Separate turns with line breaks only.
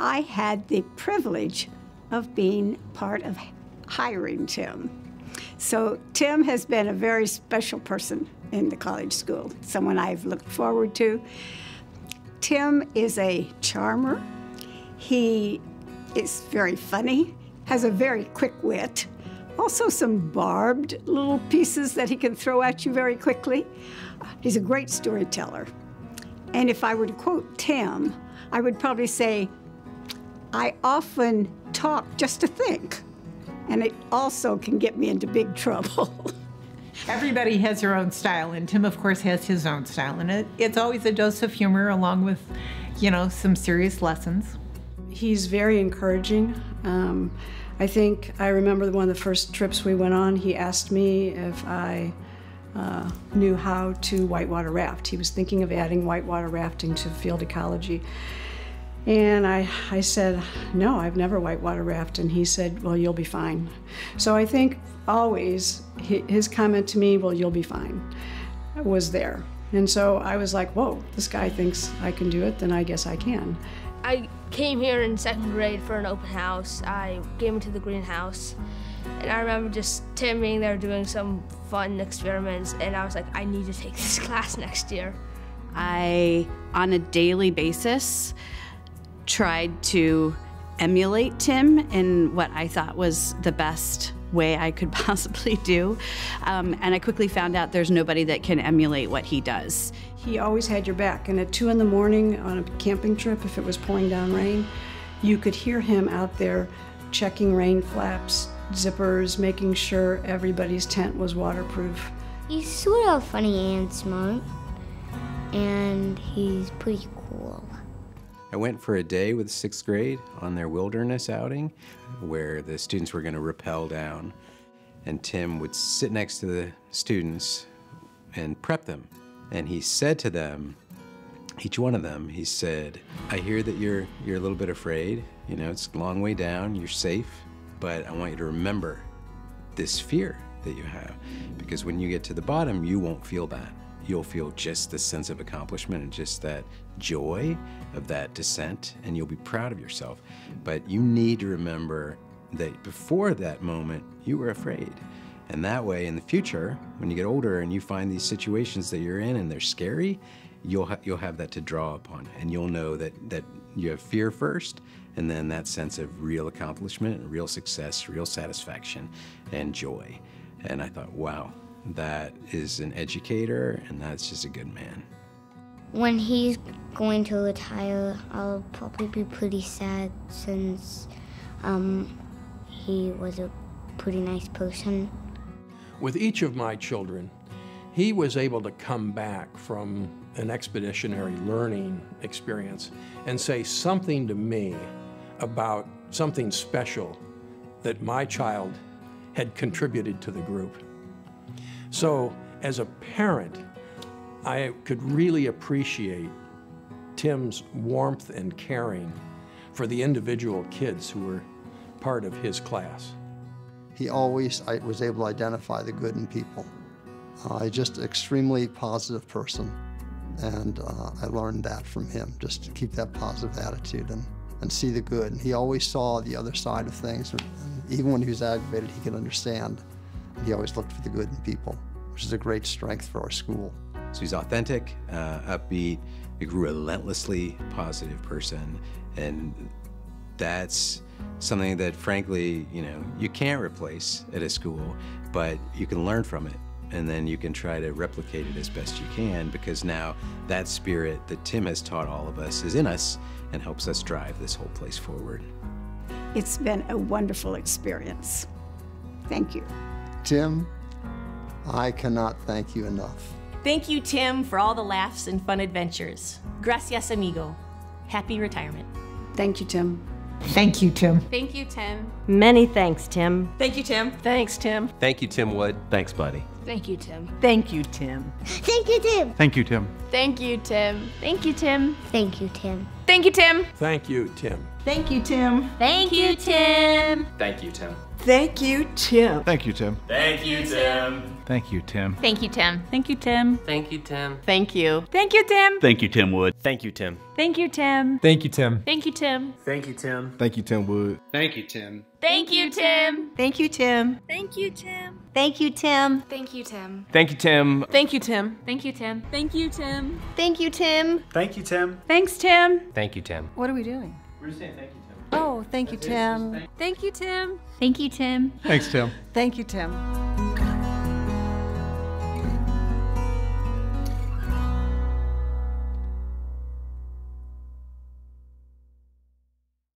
I had the privilege of being part of hiring Tim. So Tim has been a very special person in the college school, someone I've looked forward to. Tim is a charmer. He is very funny, has a very quick wit, also some barbed little pieces that he can throw at you very quickly. He's a great storyteller. And if I were to quote Tim, I would probably say, I often talk just to think, and it also can get me into big trouble.
Everybody has their own style, and Tim, of course, has his own style, and it's always a dose of humor along with, you know, some serious lessons.
He's very encouraging. I think I remember one of the first trips we went on, he asked me if I knew how to whitewater raft. He was thinking of adding whitewater rafting to field ecology. And I said, no, I've never whitewater rafted. And he said, well, you'll be fine. So I think always his comment to me, well, you'll be fine, was there. And so I was like, whoa, this guy thinks I can do it, then I guess I can.
I came here in 2nd grade for an open house. I came into the greenhouse, and I remember just Tim being there doing some fun experiments, and I was like, I need to take this class next year.
I, on a daily basis, tried to emulate Tim in what I thought was the best way I could possibly do. And I quickly found out there's nobody that can emulate what he does.
He always had your back, and at 2 in the morning on a camping trip, if it was pouring down rain, you could hear him out there checking rain flaps, zippers, making sure everybody's tent was waterproof.
He's sort of funny and smart, and he's pretty cool.
I went for a day with 6th grade on their wilderness outing where the students were going to rappel down, and Tim would sit next to the students and prep them. And he said to them, each one of them, he said, I hear that you're a little bit afraid. You know, it's a long way down, you're safe, but I want you to remember this fear that you have, because when you get to the bottom, you won't feel that. You'll feel just the sense of accomplishment and just that joy of that descent, and you'll be proud of yourself. But you need to remember that before that moment, you were afraid. And that way, in the future, when you get older and you find these situations that you're in and they're scary, you'll have that to draw upon, and you'll know that you have fear first, and then that sense of real accomplishment, real success, real satisfaction, and joy. And I thought, wow, that is an educator, and that's just a good man.
When he's going to retire, I'll probably be pretty sad since he was a pretty nice person.
With each of my children, he was able to come back from an expeditionary learning experience and say something to me about something special that my child had contributed to the group. So as a parent, I could really appreciate Tim's warmth and caring for the individual kids who were part of his class.
He always was able to identify the good in people. Just an extremely positive person, and I learned that from him, just to keep that positive attitude and see the good. And he always saw the other side of things, and even when he was aggravated, he could understand. He always looked for the good in people, which is a great strength for our school.
So he's authentic, upbeat, a relentlessly positive person, and that's something that, frankly, you know, you can't replace at a school, but you can learn from it, and then you can try to replicate it as best you can, because now that spirit that Tim has taught all of us is in us and helps us drive this whole place forward.
It's been a wonderful experience. Thank you.
Tim, I cannot thank you enough.
Thank you, Tim, for all the laughs and fun adventures. Gracias, amigo. Happy retirement.
Thank you, Tim.
Thank you, Tim.
Thank you, Tim.
Many thanks, Tim.
Thank you, Tim.
Thanks, Tim.
Thank you, Tim Wood.
Thanks, buddy.
Thank you, Tim.
Thank you, Tim.
Thank you, Tim.
Thank you, Tim.
Thank you, Tim. Thank you, Tim.
Thank you, Tim.
Thank you, Tim.
Thank you, Tim.
Thank you, Tim.
Thank you, Tim.
Thank you, Tim.
Thank you, Tim.
Thank you, Tim.
Thank you, Tim.
Thank you, Tim.
Thank you, Tim. Thank you, Tim.
Thank you, Tim.
Thank you. Thank you, Tim.
Thank you, Tim Wood.
Thank you, Tim.
Thank you, Tim.
Thank you, Tim.
Thank you, Tim.
Thank you, Tim.
Thank you, Tim Wood.
Thank you, Tim.
Thank you, Tim.
Thank you, Tim.
Thank you, Tim.
Thank you, Tim.
Thank you, Tim.
Thank you, Tim.
Thank you, Tim. Thank you, Tim. Thank you, Tim.
Thank you, Tim.
Thank you, Tim.
Thanks, Tim.
Thank you, Tim.
What are we doing?
We're saying thank you, Tim.
Oh, thank you, Tim.
Thank you, Tim. Thank you, Tim.
Thanks, Tim.
Thank you, Tim.